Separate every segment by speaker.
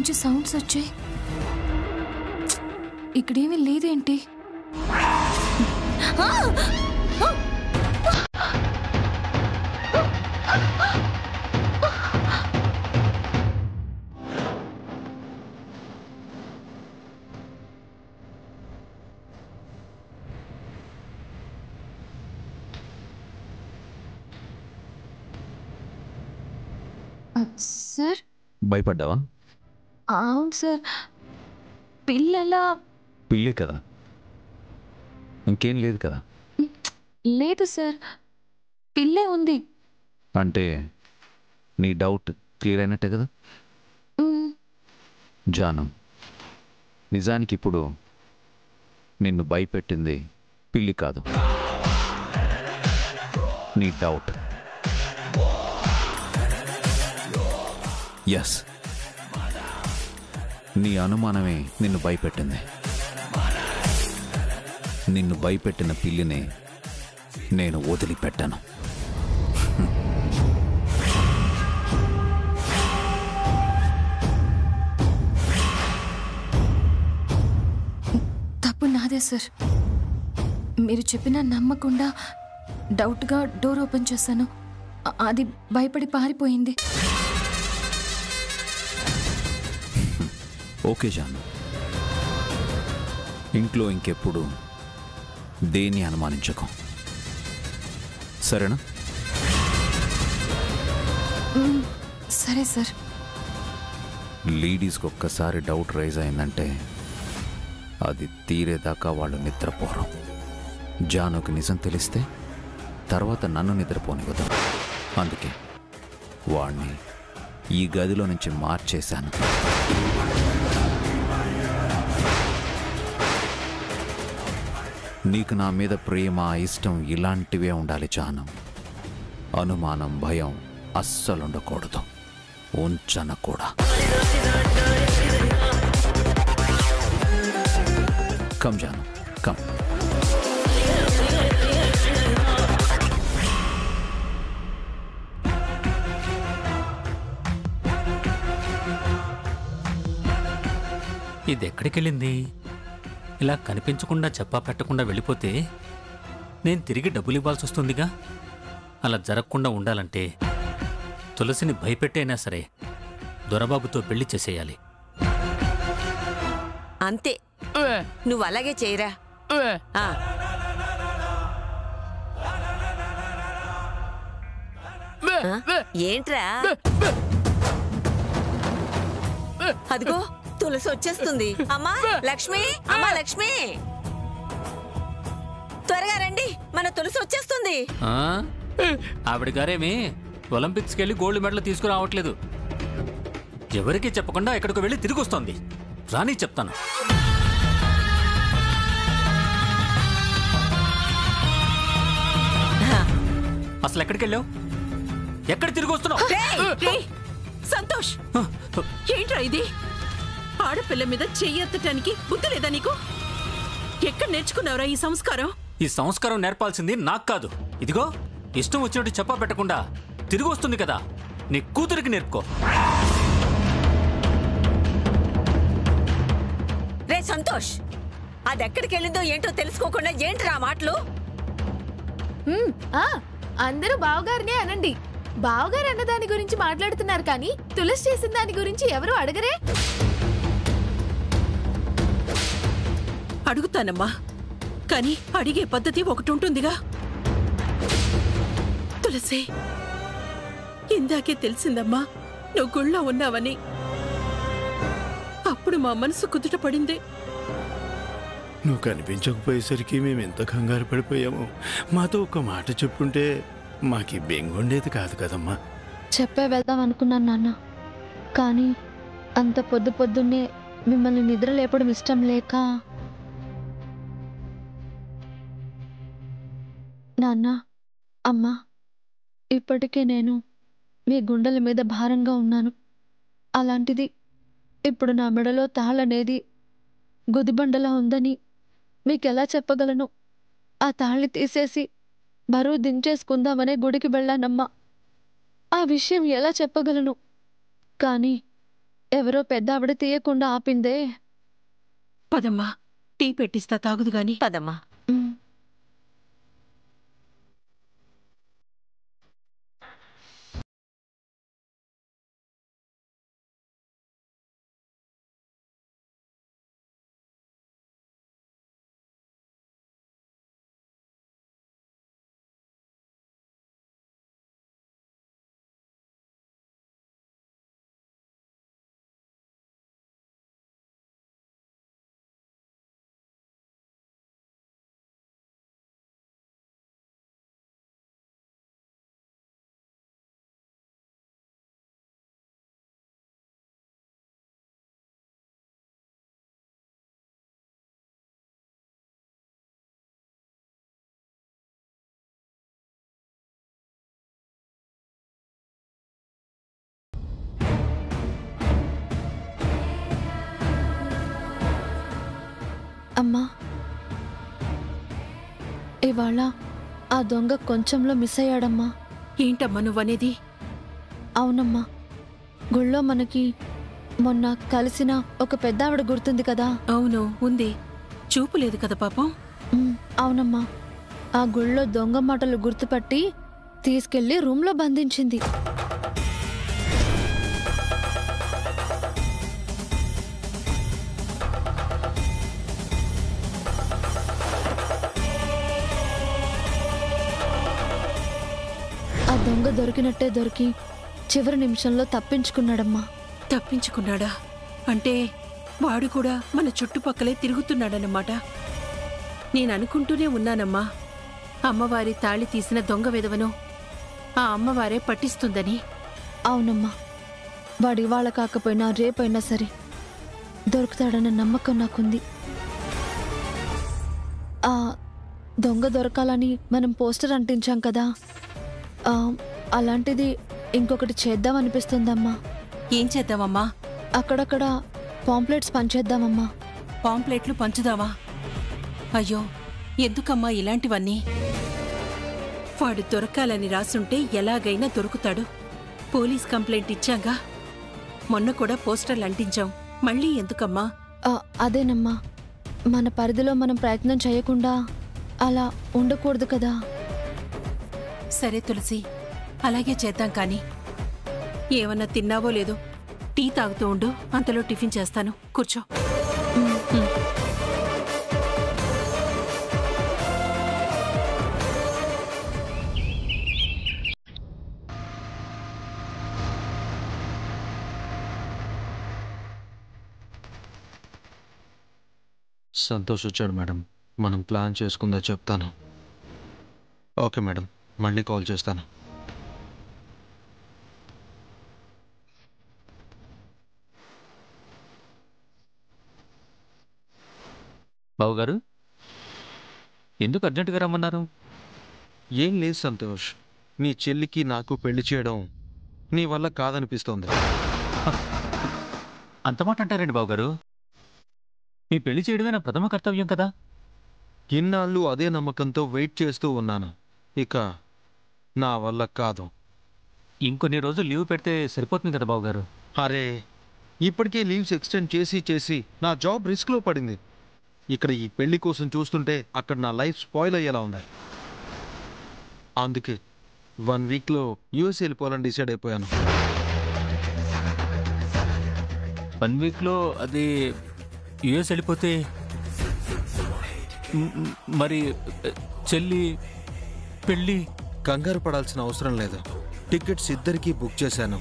Speaker 1: నుంచి సౌండ్స్ వచ్చాయి. ఇక్కడేమీ లేదేంటి? సార్,
Speaker 2: భయపడ్డావా?
Speaker 1: అవును సార్. పిల్లలా?
Speaker 2: పిల్లే కదా, ఇంకేం లేదు కదా.
Speaker 1: లేదు సార్, పిల్లే ఉంది.
Speaker 2: అంటే నీ డౌట్ క్లియర్ అయినట్టే కదా. జాను, నిజానికి ఇప్పుడు నిన్ను భయపెట్టింది పిల్లి కాదు, నీ డౌట్. ఎస్, నీ అనుమానమే నిన్ను భయపెట్టింది. నిన్ను భయపెట్టిన పిల్లిని నేను వదిలిపెట్టాను.
Speaker 1: తప్పు నాదే సార్. మీరు చెప్పినా నమ్మకుండా డౌట్గా డోర్ ఓపెన్ చేశాను. అది భయపడి పారిపోయింది.
Speaker 2: ఓకే జాను, ఇంట్లో ఇంకెప్పుడు దేన్ని అనుమానించకు, సరేనా?
Speaker 1: సరే సార్.
Speaker 2: లేడీస్కి ఒక్కసారి డౌట్ రైజ్ అయిందంటే అది తీరేదాకా వాళ్ళు నిద్రపోరు. జానుకి నిజం తెలిస్తే తర్వాత నన్ను నిద్రపోనివ్వదు. అందుకే వాణ్ణి ఈ గదిలో నుంచి మార్చేశాను. నీకు నా మీద ప్రేమ, ఇష్టం ఇలాంటివే ఉండాలి జాను. అనుమానం, భయం అస్సలుండకూడదు, ఉంచన కూడా. కమ్ జాను, కమ్.
Speaker 3: ఇది ఎక్కడికెళ్ళింది? ఇలా కనిపించకుండా చెప్పా పెట్టకుండా వెళ్ళిపోతే నేను తిరిగి డబ్బులు ఇవ్వాల్సి వస్తుందిగా. అలా జరగకుండా ఉండాలంటే తులసిని భయపెట్టైనా సరే దొరబాబుతో పెళ్లి చేసేయాలి.
Speaker 4: అంతే, నువ్వు అలాగే చేయరా. ఏంట్రా? అదిగో తులసి వచ్చేస్తుంది. అమ్మా లక్ష్మి, అమ్మా లక్ష్మి, త్వరగా రండి, మన తులసి వచ్చేస్తుంది.
Speaker 3: ఆవిడ గారేమి ఒలింపిక్స్కి వెళ్ళి గోల్డ్ మెడల్ తీసుకురావట్లేదు. ఎవరికి చెప్పకుండా ఎక్కడికి వెళ్ళి తిరిగి వస్తుంది. రాని చెప్తాను. అసలు ఎక్కడికి వెళ్ళావు? ఎక్కడ తిరిగి వస్తున్నావు?
Speaker 5: సంతోష్, ఏంట్రా ఇది? ఆడపిల్ల మీద చెయ్యెత్తటానికి బుద్ధి లేదా నీకు? ఎక్కడ నేర్చుకున్నావురా ఈ సంస్కారం?
Speaker 3: ఈ సంస్కారం నేర్పాల్సింది నాకు కాదు. ఇదిగో ఇష్టం వచ్చినట్టు చెప్పా పెట్టకుండా తిరిగి వస్తుంది కదా, నీ కూతురికి నేర్పుకో.
Speaker 4: రే సంతోష్, అది ఎక్కడికి వెళ్ళిందో ఏంటో తెలుసుకోకుండా ఏంట్రా మాటలు?
Speaker 6: అందరూ బావగారినే అనండి. బావగారు అన్న దాని గురించి మాట్లాడుతున్నారు కానీ తులసి చేసిన దాని గురించి ఎవరు అడగరే.
Speaker 5: అడుగుతానమ్మా, కానీ అడిగే పద్ధతి ఒకటి ఉంటుందిగా. తులసి, ఇందాకే తెలిసిందమ్మా నువ్వు గుళ్ళో ఉన్నావని. అప్పుడు మా మనసు కుదుట పడింది.
Speaker 7: నువ్వు కనిపించకపోయేసరికి మేము ఎంత కంగారు పడిపోయాము. మాతో ఒక మాట చెప్పుంటే మాకు బెంగుండేది కాదు కదమ్మా.
Speaker 8: చెప్పే వెళ్దాం అనుకున్నాను నాన్న, కానీ అంత పొద్దున్నే మిమ్మల్ని నిద్ర లేపడం ఇష్టం లేక. నాన్న, అమ్మా, ఇప్పటికే నేను మీ గుండెల మీద భారంగా ఉన్నాను. అలాంటిది ఇప్పుడు నా మెడలో తాళనేది గుదిబండలా ఉందని మీకెలా చెప్పగలను? ఆ తాళి తీసేసి బరువు దించేసుకుందామనే గుడికి వెళ్ళానమ్మా. ఆ విషయం ఎలా చెప్పగలను? కానీ ఎవరో పెద్ద ఆవిడ తీయకుండా ఆపిందే.
Speaker 5: పదమ్మా, టీ పెట్టిస్తా, తాగుదు గాని.
Speaker 4: పదమ్మా.
Speaker 8: ఉమ్. అమ్మా, ఇవాళ ఆ దొంగ కొంచెంలో మిస్ అయ్యాడమ్మా.
Speaker 5: ఏంటమ్మా నువ్వనేది?
Speaker 8: అవునమ్మా, గుళ్ళో మనకి మొన్న కలిసిన ఒక పెద్ద ఆవిడ గుర్తుంది కదా?
Speaker 5: అవును, ఉంది. చూపు లేదు కదా పాపం.
Speaker 8: అవునమ్మా, ఆ గుళ్ళో దొంగ మాటలు గుర్తుపట్టి తీసుకెళ్లి రూమ్లో బంధించింది. ఆ దొంగ దొరికినట్టే దొరికి చివరి నిమిషంలో తప్పించుకున్నాడమ్మా.
Speaker 5: తప్పించుకున్నాడా? అంటే వాడు కూడా మన చుట్టుపక్కలే తిరుగుతున్నాడన్నమాట. నేను అనుకుంటూనే ఉన్నానమ్మా, అమ్మవారి తాళి తీసిన దొంగ విధవను ఆ అమ్మవారే పట్టిస్తుందని.
Speaker 8: అవునమ్మా, వాడు ఇవాళ కాకపోయినా రేపైనా సరే దొరుకుతాడన్న నమ్మకం నాకుంది. ఆ దొంగ దొరకాలని మనం పోస్టర్ అంటించాం కదా, అలాంటిది ఇంకొకటి చేద్దామనిపిస్తుందమ్మా.
Speaker 5: ఏం చేద్దామమ్మా?
Speaker 8: అక్కడక్కడ పాంప్లెట్స్ పంచేద్దామమ్మా.
Speaker 5: పాంప్లెట్లు పంచుదామా? అయ్యో, ఎందుకమ్మా ఇలాంటివన్నీ? వాడు దొరకాలని రాసుంటే ఎలాగైనా దొరుకుతాడు. పోలీస్ కంప్లైంట్ ఇచ్చాగా, మొన్న కూడా పోస్టర్లు అంటించాం. మళ్ళీ ఎందుకమ్మా?
Speaker 8: అదేనమ్మా, మన పరిధిలో మనం ప్రయత్నం చేయకుండా అలా ఉండకూడదు కదా.
Speaker 5: సరే తులసి, అలాగే చేద్దాం. కానీ ఏమన్నా తిన్నావో లేదో టీ తాగుతూ ఉండు, అంతలో టిఫిన్ చేస్తాను. కూర్చో.
Speaker 9: సంతోష్ వచ్చాడు మేడం. మనం ప్లాన్ చేసుకుందా చెప్తాను. ఓకే మేడం, మళ్ళీ కాల్ చేస్తాను.
Speaker 3: బావుగారు, ఎందుకు అర్జెంటుగా రమ్మన్నారు?
Speaker 9: ఏం లేదు సంతోష్, నీ చెల్లికి నాకు పెళ్లి చేయడం నీ వల్ల కాదనిపిస్తోంది.
Speaker 3: అంత మాట అంటారండి బావుగారు? మీ పెళ్లి చేయడమే నా ప్రథమ కర్తవ్యం కదా.
Speaker 9: ఇన్నాళ్ళు అదే నమ్మకంతో వెయిట్ చేస్తూ ఉన్నాను. ఇక నా వల్ల కాదు.
Speaker 3: ఇంకొన్ని రోజులు లీవ్ పెడితే సరిపోతుంది కదా బావుగారు.
Speaker 9: అరే, ఇప్పటికే లీవ్స్ ఎక్స్టెండ్ చేసి నా జాబ్ రిస్క్లో పడింది. ఇక్కడ ఈ పెళ్లి కోసం చూస్తుంటే అక్కడ నా లైఫ్ స్పాయిల్ అయ్యేలా ఉంది. అందుకే 1 వీక్లో యూఎస్ వెళ్ళిపోవాలని డిసైడ్ అయిపోయాను.
Speaker 3: 1 వీక్లో అది యుఎస్ వెళ్ళిపోతే మరి చెల్లి పెళ్ళి?
Speaker 9: కంగారు పడాల్సిన అవసరం లేదు. టికెట్స్ ఇద్దరికీ బుక్ చేశాను.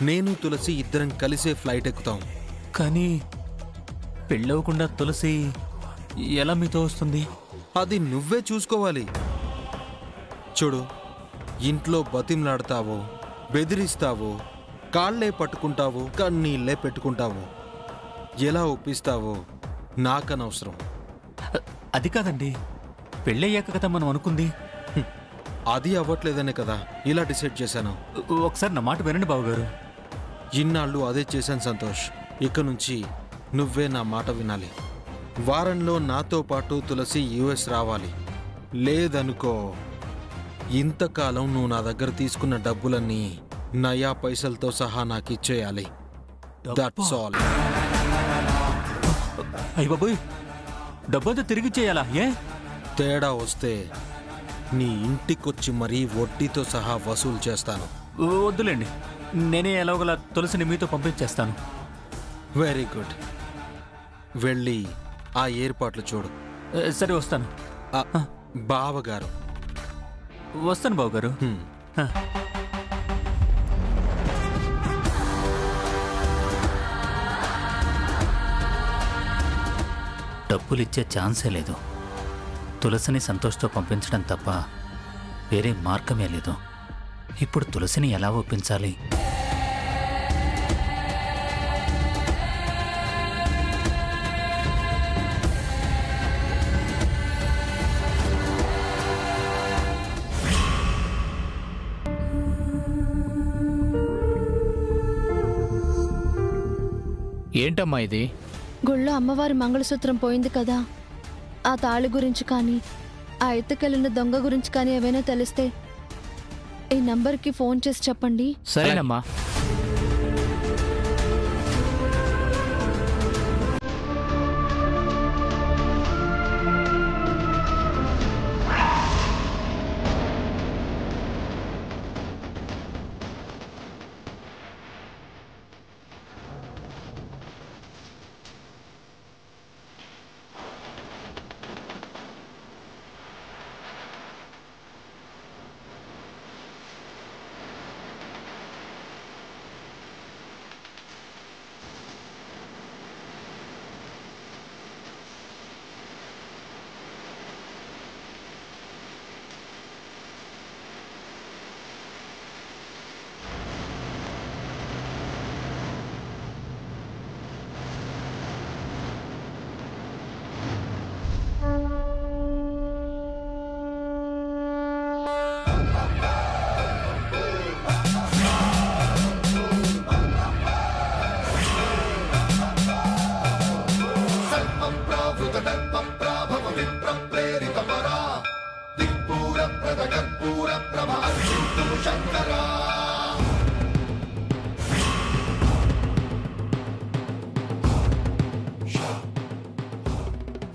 Speaker 9: నేను తులసి ఇద్దరం కలిసే ఫ్లైట్ ఎక్కుతాం.
Speaker 3: కానీ పెళ్ళవకుండా తులసి ఎలా మీతో వస్తుంది?
Speaker 9: అది నువ్వే చూసుకోవాలి. చూడు, ఇంట్లో బతిమలాడతావో, బెదిరిస్తావో, కాళ్లే పట్టుకుంటావో, కన్నీళ్ళే పెట్టుకుంటావో, ఎలా ఒప్పిస్తావో నాకనవసరం.
Speaker 3: అది కాదండి, పెళ్ళయ్యాక కదా మనం అనుకుంది.
Speaker 9: అది అవ్వట్లేదనే కదా ఇలా డిసైడ్ చేశాను.
Speaker 3: ఒకసారి నా మాట వినండి బావగారు.
Speaker 9: ఇన్నాళ్ళు అదే చేశాను సంతోష్. ఇక నుంచి నువ్వే నా మాట వినాలి. వారంలో నాతో పాటు తులసి యుఎస్ రావాలి. లేదనుకో, ఇంతకాలం నువ్వు నా దగ్గర తీసుకున్న డబ్బులన్నీ నయా పైసలతో సహా నాకు ఇచ్చేయాలి. That's all.
Speaker 3: అయ్య బాబోయ్, డబ్బంతా తిరిగి చేయాలా? ఏ
Speaker 9: తేడా వస్తే నీ ఇంటికొచ్చి మరీ వడ్డీతో సహా వసూలు చేస్తాను.
Speaker 3: వద్దులేండి, నేనే ఎలాగోలా తులసిని మీతో పంపించేస్తాను.
Speaker 9: Very good. వెళ్ళి ఆ ఏర్పాట్లు చూడు.
Speaker 3: సరే వస్తాను.
Speaker 9: బావగారు.
Speaker 3: వస్తాను బావగారు. డబ్బులిచ్చే ఛాన్సే లేదు. తులసిని సంతోష్తో పంపించడం తప్ప వేరే మార్గమే లేదు. ఇప్పుడు తులసిని ఎలా ఒప్పించాలి?
Speaker 10: ఏంటమ్మా ఇది?
Speaker 8: గుళ్ళో అమ్మవారి మంగళసూత్రం పోయింది కదా, ఆ తాళి గురించి కానీ ఆ ఎత్తుకెళ్ళిన దొంగ గురించి కానీ ఏవైనా తెలిస్తే ఈ నంబర్కి ఫోన్ చేసి చెప్పండి.
Speaker 10: సరేనమ్మా.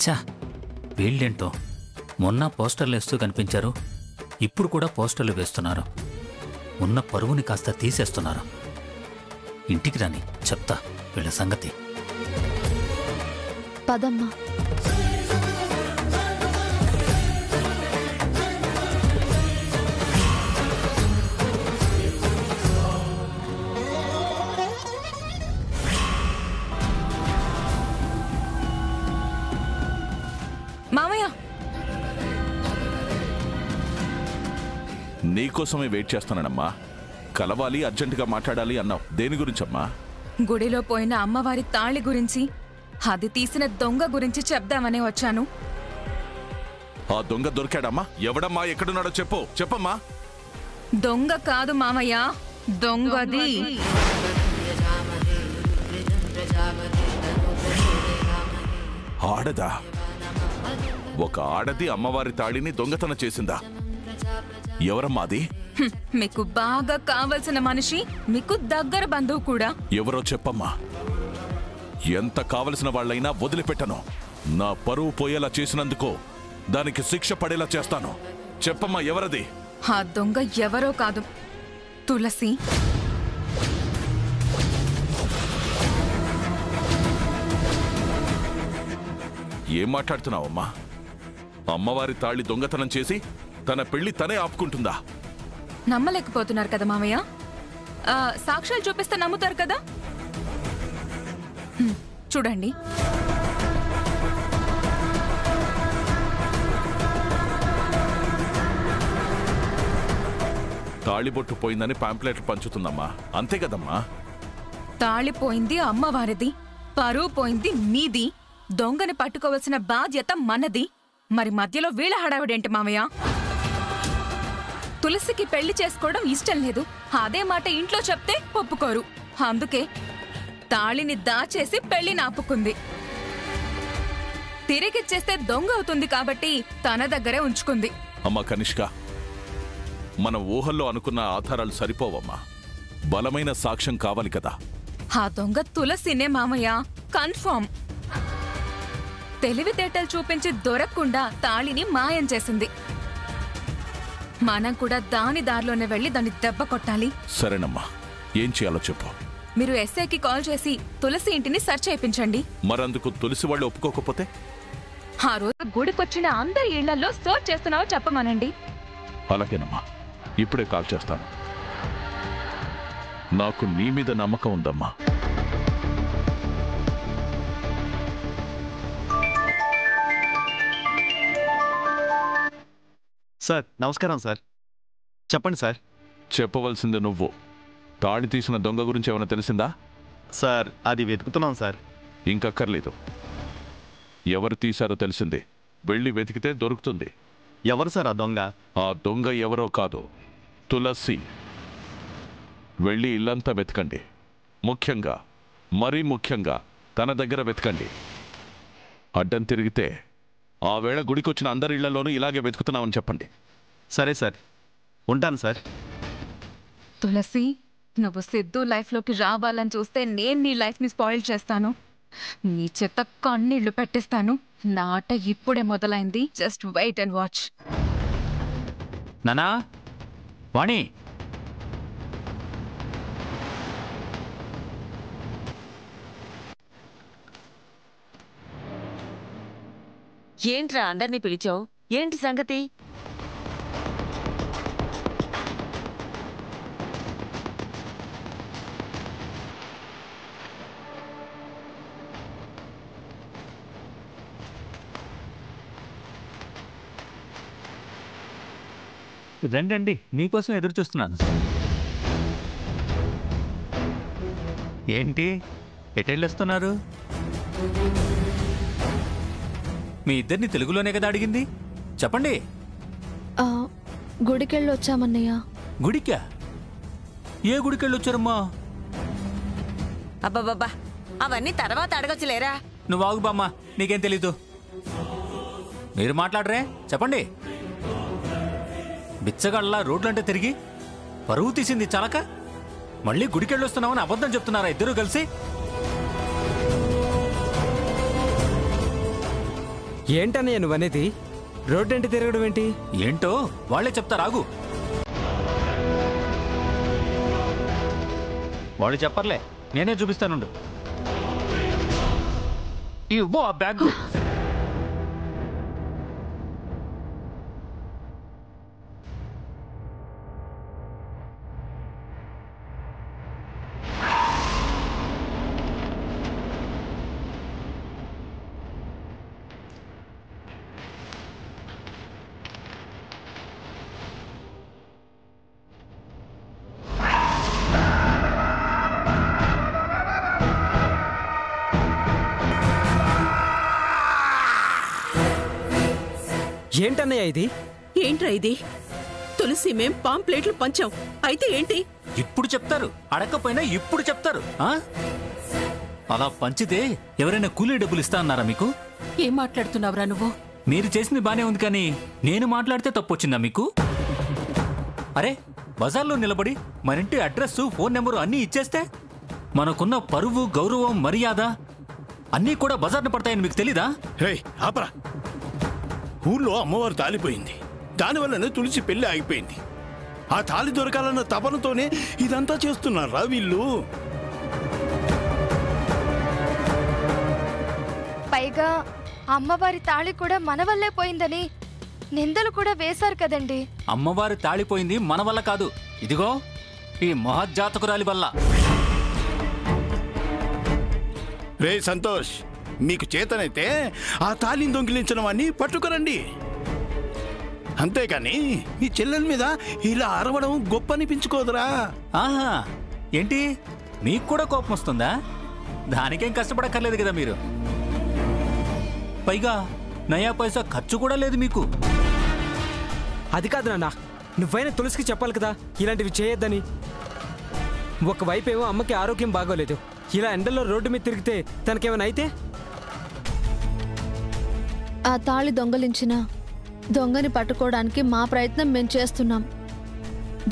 Speaker 3: ఛా, వీళ్ళేంటో మొన్న పోస్టర్లు వేస్తూ కనిపించారు, ఇప్పుడు కూడా పోస్టర్లు వేస్తున్నారు. ఉన్న పరువుని కాస్త తీసేస్తున్నారు. ఇంటికి రాని చెప్తా వీళ్ళ సంగతి.
Speaker 8: పదమ్మా.
Speaker 11: మామయ్య,
Speaker 12: నీకోసమే వెయిట్ చేస్తున్నానమ్మా. కలవాలి, అర్జెంటుగా మాట్లాడాలి అన్నావు. దేని గురించమ్మా?
Speaker 11: గుడిలో పోయిన అమ్మవారి తాళి గురించి, అది తీసిన దొంగ గురించి చెప్దామనే వచ్చాను.
Speaker 12: ఆ దొంగ దొరికాడమ్మా? ఎవడమ్మా? ఎక్కడున్నాడో చెప్పమ్మా.
Speaker 11: దొంగ కాదు మామయ్య, దొంగది.
Speaker 12: ఆడదా? ఒక ఆడది అమ్మవారి తాళిని దొంగతనం చేసిందా? ఎవరమ్మా అది?
Speaker 11: మీకు బాగా కావలసిన మనిషి, మీకు దగ్గర బంధువు కూడా.
Speaker 12: ఎవరో చెప్పమ్మా. ఎంత కావలసిన వాళ్ళైనా వదిలిపెట్టను. నా పరువు పోయేలా చేసినందుకు దానికి శిక్ష పడేలా చేస్తాను. చెప్పమ్మా, ఎవరది?
Speaker 11: ఆ దొంగ ఎవరో కాదు, తులసి.
Speaker 12: ఏం మాట్లాడుతున్నావమ్మా? అమ్మవారి తాళి దొంగతనం చేసి తన పెళ్లి తనే ఆపుకుంటుందా?
Speaker 11: నమ్మలేకపోతున్నారు కదా మామయ్య? సాక్ష్యాలు చూపిస్తే నమ్ముతారు కదా. చూడండి.
Speaker 12: తాళిబొట్టు పోయిందని పాంప్లెట్లు పంచుతుందమ్మా, అంతే కదమ్మా?
Speaker 11: తాళి పోయింది అమ్మవారిది, పరువు పోయింది మీది, దొంగని పట్టుకోవలసిన బాధ్యత మనది. మరి మధ్యలో వీళ్ళ హడావిడేంటి మామయ్య? తులసికి పెళ్లి చేసుకోవడం ఇష్టం లేదు, అదే మాట ఇంట్లో చెప్తే ఒప్పుకోరు. అందుకే తాళిని దాచేసి పెళ్లిని ఆపుకుంది. తిరిగిచ్చేస్తే దొంగ అవుతుంది కాబట్టి తన దగ్గరే ఉంచుకుంది.
Speaker 12: అమ్మా కనిష్క, మన ఊహల్లో అనుకున్న ఆధారాలు సరిపోవమ్మా. బలమైన సాక్ష్యం కావాలి కదా.
Speaker 11: ఆ దొంగ తులసినే మామయ్య, కన్ఫర్మ్. తెలివితేటలు చూపించి దొరకకుండా తాళిని మాయం చేసింది. మనం కూడా దాని దారిలోనే వెళ్ళి దాన్ని దెబ్బ కొట్టాలి.
Speaker 12: సరేనమ్మా, ఏం చేయాలో చెప్పు.
Speaker 11: మీరు ఎస్ఐకి కాల్ చేసి తులసి ఇంటిని సెర్చ్ చేయించండి.
Speaker 12: మరందుకు తులసి వాళ్ళు ఒప్పుకోకపోతే?
Speaker 11: ఆ రోజు గుడికొచ్చిన అందరి ఇళ్లలో సర్చ్ చేస్తున్నావో చెప్పమనండి.
Speaker 12: అలాగేనమ్మా, ఇప్పుడే కాల్ చేస్తాను. నాకు నీ మీద నమ్మకం ఉందమ్మా.
Speaker 9: సార్ నమస్కారం సార్. చెప్పండి సార్.
Speaker 12: చెప్పవలసింది నువ్వు. తాళి తీసిన దొంగ గురించి ఏమైనా తెలిసిందా?
Speaker 9: సార్ అది వెతుకుతున్నాం సార్.
Speaker 12: ఇంకక్కర్లేదు, ఎవరు తీశారో తెలిసింది. వెళ్ళి వెతికితే దొరుకుతుంది.
Speaker 9: ఎవరు సార్ ఆ దొంగ?
Speaker 12: ఆ దొంగ ఎవరో కాదు, తులసి. వెళ్ళి ఇల్లంతా వెతకండి. ముఖ్యంగా, మరీ ముఖ్యంగా తన దగ్గర వెతకండి. అడ్డం తిరిగితే ఆ వేళ గుడికొచ్చిన అందరి ఇళ్లలోనూ ఇలాగే వెతుకుతున్నామని చెప్పండి.
Speaker 9: సరే సార్, ఉంటాను సార్.
Speaker 11: తులసి, నువ్వు సిద్ధు లైఫ్లోకి రావాలని చూస్తే నేను నీ లైఫ్ని స్పాయిల్ చేస్తాను. నీ చెత్త కన్నీళ్లు పెట్టిస్తాను. నా ఆట ఇప్పుడే మొదలైంది. Just wait and watch.
Speaker 3: నానా, వాణి,
Speaker 4: ఏంట్రా అందరినీ పిలిచావు? ఏంటి సంగతి?
Speaker 3: రండి, మీకోసం ఎదురు చూస్తున్నాను. ఏంటి ఎటెళ్ళొస్తున్నారు? మీ ఇద్దరిని తెలుగులోనే కదా అడిగింది, చెప్పండి.
Speaker 8: గుడికెళ్ళి వచ్చామన్నయ్య.
Speaker 3: గుడికా? ఏ గుడికెళ్ళి వచ్చారమ్మా?
Speaker 4: అబ్బబ్బబ్బా, అవన్నీ తర్వాత అడగచ్చులేరా.
Speaker 3: నువ్వు ఆగు బామ్మ, నీకేం తెలీదు. మీరు మాట్లాడరే, చెప్పండి. బిచ్చగాళ్ళ రోడ్లంటే తిరిగి పరువు తీసింది చాలక మళ్ళీ గుడికెళ్ళొస్తున్నామని అబద్ధం చెప్తున్నారా ఇద్దరూ కలిసి?
Speaker 10: ఏంటన్నయ్య నువ్వనేది? రోడ్డంటే తిరగడం ఏంటి?
Speaker 3: ఏంటో వాళ్లే చెప్తారాగు. వాళ్ళు చెప్పర్లే, నేనే చూపిస్తానుండు. ఇవ్వు ఆ బ్యాగ్.
Speaker 10: ఏంటన్నయ్య ఇది?
Speaker 5: ఏంట్రా ఇది? తులసి మేం పాంప్లెట్లు పంచాం, అయితే ఏంటి?
Speaker 3: ఇప్పుడు చెప్తారు, అడగకపోయినా ఇప్పుడు చెప్తారు. అలా పంచితే ఎవరైనా కూలీ డబ్బులు ఇస్తా అన్నారా మీకు?
Speaker 5: ఏం మాట్లాడుతున్నావురా నువ్వు?
Speaker 3: మీరు చేసింది బానే ఉంది, కానీ నేను మాట్లాడితే తప్పొచ్చిందా మీకు? అరే, బజార్లో నిలబడి మన ఇంటి అడ్రస్, ఫోన్ నెంబరు అన్నీ ఇచ్చేస్తే మనకున్న పరువు, గౌరవం, మర్యాద అన్నీ కూడా బజార్న పడతాయని మీకు తెలీదా?
Speaker 7: ఆపరా. ఊళ్ళో అమ్మవారు తాలిపోయింది, దానివల్లనే తులసి పెళ్లి ఆగిపోయింది. ఆ తాళి దొరకాలన్న తపనతోనే ఇదంతా చేస్తున్నారా వీళ్ళు?
Speaker 13: పైగా అమ్మవారి తాళి కూడా మన వల్లే పోయిందని నిందలు కూడా వేశారు కదండి.
Speaker 3: అమ్మవారి తాళిపోయింది మన వల్ల కాదు, ఇదిగో ఈ మహజ్జాతకురాలి వల్ల.
Speaker 7: రే సంతోష్, మీకు చేతనైతే ఆ తాళిని దొంగిలించడం అని పట్టుకురండి. అంతేకాని మీ చెల్లెల మీద ఇలా అరవడం గొప్ప అనిపించుకోదురా.
Speaker 3: ఆహా, ఏంటి మీకు కూడా కోపం వస్తుందా? దానికేం కష్టపడక్కర్లేదు కదా మీరు. పైగా నయా పైసా ఖర్చు కూడా లేదు మీకు.
Speaker 10: అది కాదు నాన్న, నువ్వైనా తులసికి చెప్పాలి కదా ఇలాంటివి చేయొద్దని. ఒకవైపేమో అమ్మకి ఆరోగ్యం బాగోలేదు, ఇలా ఎండల్లో రోడ్డు మీద తిరిగితే తనకేమైనా అయితే?
Speaker 8: ఆ తాళి దొంగలించిన దొంగని పట్టుకోవడానికి మా ప్రయత్నం మేము చేస్తున్నాం.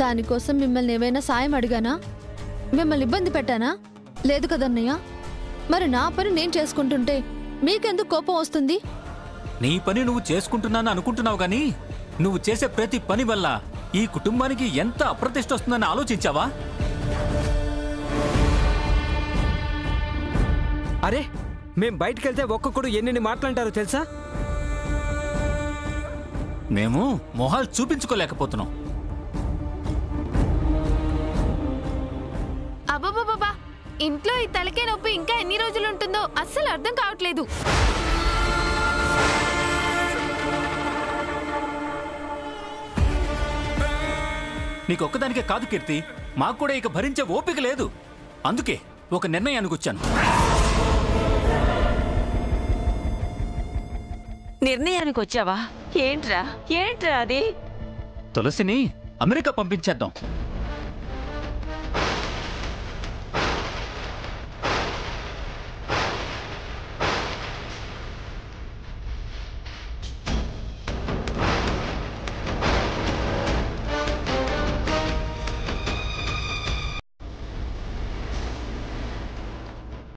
Speaker 8: దానికోసం మిమ్మల్ని ఏమైనా సాయం అడిగానా? మిమ్మల్ని ఇబ్బంది పెట్టానా? లేదు కదన్నయ్య. మరి నా పని నేను చేసుకుంటుంటే మీకెందుకు కోపం వస్తుంది?
Speaker 3: నీ పని నువ్వు చేసుకుంటున్నాను అనుకుంటున్నావు గానీ నువ్వు చేసే ప్రతి పని వల్ల ఈ కుటుంబానికి ఎంత అప్రతిష్ట వస్తుందని ఆలోచించావా?
Speaker 10: అరే మేం బయటికి వెళ్తే ఒక్కొక్కడు ఎన్నెన్ని మాట్లాంటారో తెలుసా?
Speaker 3: మేము మొహాలు చూపించుకోలేకపోతున్నాం.
Speaker 6: అబ్బబ్బబ్బా, ఇంట్లో ఈ తలకే నొప్పి ఇంకా ఎన్ని రోజులు ఉంటుందో అస్సలు అర్థం కావట్లేదు.
Speaker 3: నీకొక్కదానికే కాదు కీర్తి, మాకు కూడా ఇక భరించే ఓపిక లేదు. అందుకే ఒక నిర్ణయానికి వచ్చాను.
Speaker 4: నిర్ణయానికి వచ్చావా? ఏంట్రా అది?
Speaker 3: తులసిని అమెరికా పంపించేద్దాం.